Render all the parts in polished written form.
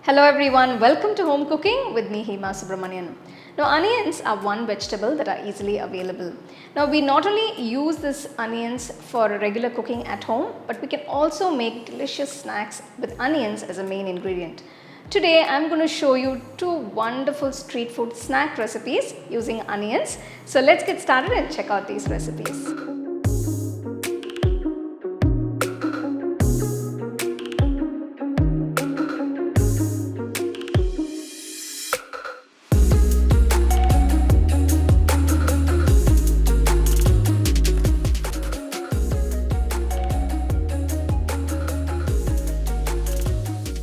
Hello everyone, welcome to Home Cooking with me Hema Subramanian. Now onions are one vegetable that are easily available. Now we not only use these onions for regular cooking at home, but we can also make delicious snacks with onions as a main ingredient. Today I'm going to show you two wonderful street food snack recipes using onions. So let's get started and check out these recipes.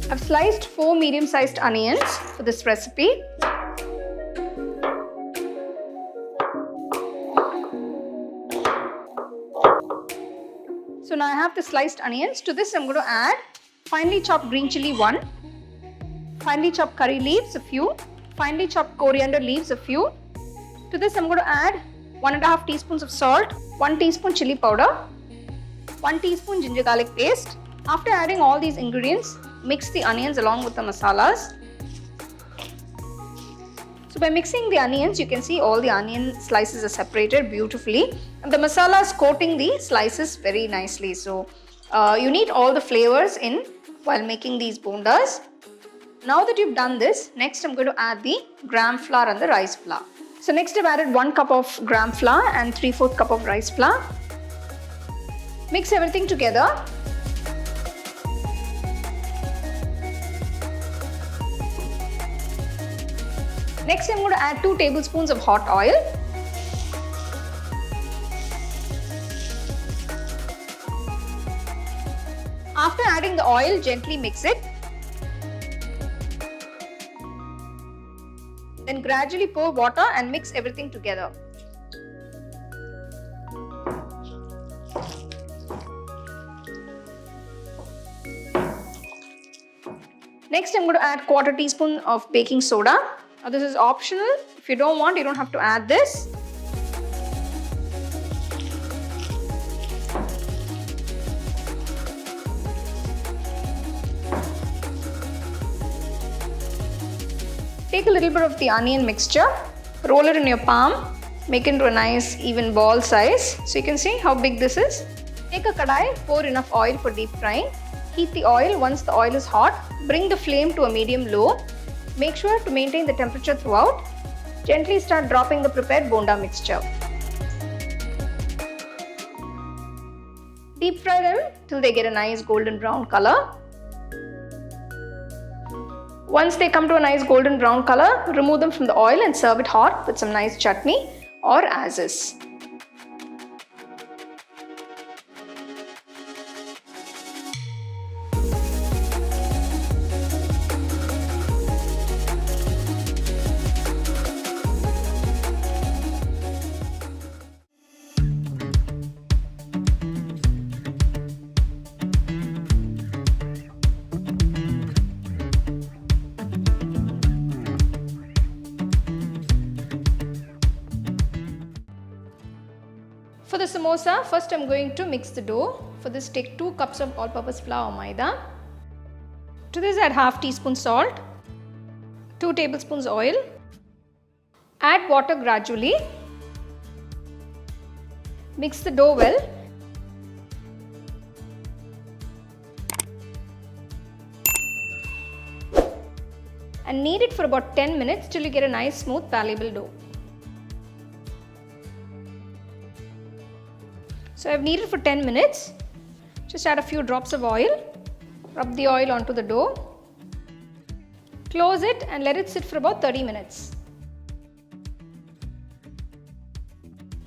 I've sliced 4 medium-sized onions for this recipe. So now I have the sliced onions. To this I'm going to add finely chopped green chili 1, finely chopped curry leaves a few, finely chopped coriander leaves a few. To this I'm going to add 1.5 teaspoons of salt, 1 teaspoon chili powder, 1 teaspoon ginger garlic paste. After adding all these ingredients, mix the onions along with the masalas. So by mixing the onions, you can see all the onion slices are separated beautifully and the masala is coating the slices very nicely. So you need all the flavors in while making these bondas. Now that you've done this, next I'm going to add the gram flour and the rice flour. So next I've added 1 cup of gram flour and 3/4 cup of rice flour. Mix everything together. Next, I'm going to add 2 tablespoons of hot oil. After adding the oil, gently mix it. Then gradually pour water and mix everything together. Next, I'm going to add 1/4 teaspoon of baking soda. Now this is optional. If you don't want, you don't have to add this. Take a little bit of the onion mixture, roll it in your palm, make it into a nice even ball size. So you can see how big this is. Take a kadai, pour enough oil for deep frying. Heat the oil. Once the oil is hot, bring the flame to a medium-low. Make sure to maintain the temperature throughout. Gently start dropping the prepared bonda mixture. Deep fry them till they get a nice golden brown color. Once they come to a nice golden brown color, remove them from the oil and serve it hot with some nice chutney or as is. For the samosa, first I'm going to mix the dough. For this, take 2 cups of all-purpose flour or maida. To this, add 1/2 teaspoon salt, 2 tablespoons oil. Add water gradually. Mix the dough well. And knead it for about 10 minutes till you get a nice smooth malleable dough. So I've kneaded for 10 minutes. Just add a few drops of oil. Rub the oil onto the dough. Close it and let it sit for about 30 minutes.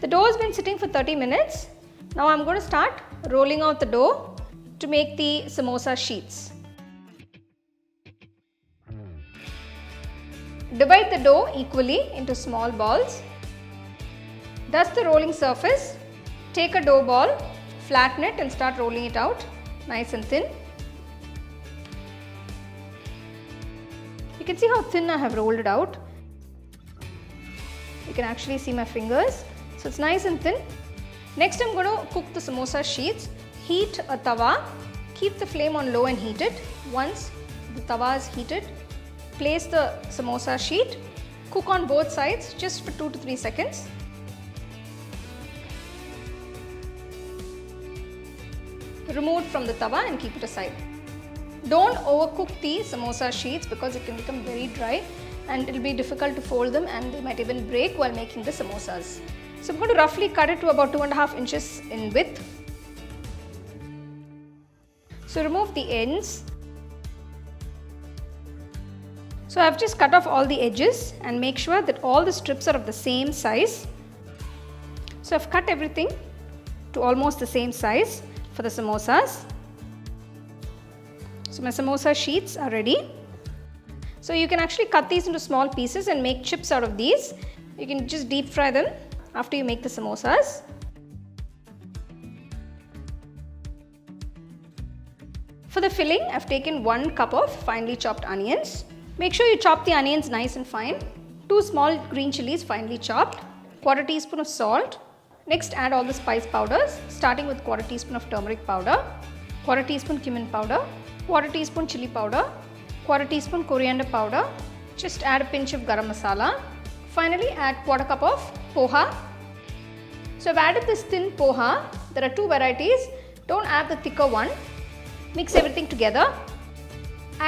The dough has been sitting for 30 minutes. Now I'm going to start rolling out the dough to make the samosa sheets. Divide the dough equally into small balls. Dust the rolling surface. Take a dough ball, flatten it and start rolling it out nice and thin. You can see how thin I have rolled it out. You can actually see my fingers. So it's nice and thin. Next I'm going to cook the samosa sheets. Heat a tawa, keep the flame on low and heat it. Once The tawa is heated. Place the samosa sheet. Cook on both sides just for 2 to 3 seconds. Remove it from the tawa and keep it aside. Don't overcook the samosa sheets because it can become very dry and it will be difficult to fold them and they might even break while making the samosas. So I'm going to roughly cut it to about 2.5 inches in width. So remove the ends. So I've just cut off all the edges and make sure that all the strips are of the same size. So I've cut everything to almost the same size for the samosas. So my samosa sheets are ready. So you can actually cut these into small pieces and make chips out of these. You can just deep fry them after you make the samosas. For the filling, I've taken 1 cup of finely chopped onions. Make sure you chop the onions nice and fine. 2 small green chilies finely chopped. 1/4 teaspoon of salt. Next add all the spice powders, starting with 1/4 teaspoon of turmeric powder, 1/4 teaspoon cumin powder, 1/4 teaspoon chili powder, 1/4 teaspoon coriander powder. Just add a pinch of garam masala. Finally add 1/4 cup of poha. So I've added this thin poha. There are 2 varieties. Don't add the thicker one. Mix everything together.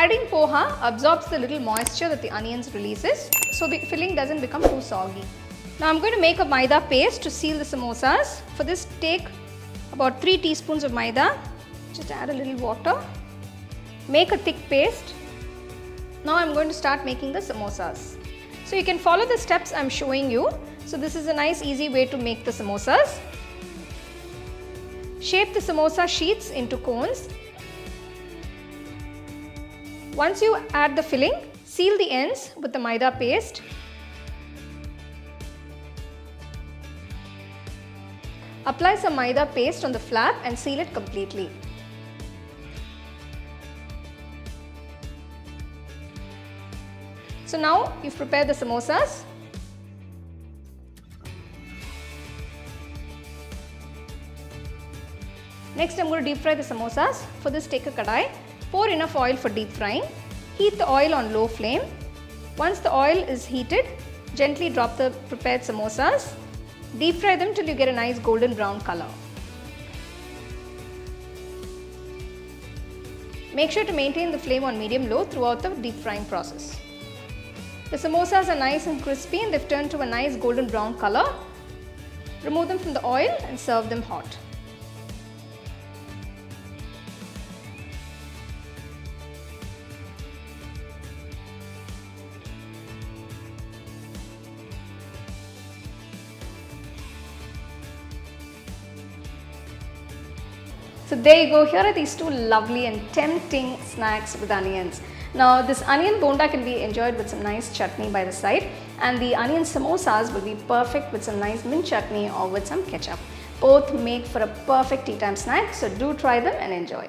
Adding poha absorbs the little moisture that the onions releases, so the filling doesn't become too soggy. Now I'm going to make a maida paste to seal the samosas. For this, take about 3 teaspoons of maida. Just add a little water. Make a thick paste. Now I'm going to start making the samosas. So you can follow the steps I'm showing you. So this is a nice easy way to make the samosas. Shape the samosa sheets into cones. Once you add the filling, seal the ends with the maida paste. Apply some maida paste on the flap and seal it completely. So now you've prepared the samosas. Next I'm going to deep fry the samosas. For this, take a kadai. Pour enough oil for deep frying. Heat the oil on low flame. Once the oil is heated, gently drop the prepared samosas. Deep fry them till you get a nice golden brown color. Make sure to maintain the flame on medium-low throughout the deep frying process. The samosas are nice and crispy and they've turned to a nice golden brown color. Remove them from the oil and serve them hot. So there you go, here are these 2 lovely and tempting snacks with onions. Now this onion bonda can be enjoyed with some nice chutney by the side, and the onion samosas will be perfect with some nice mint chutney or with some ketchup. Both make for a perfect tea time snack, so do try them and enjoy.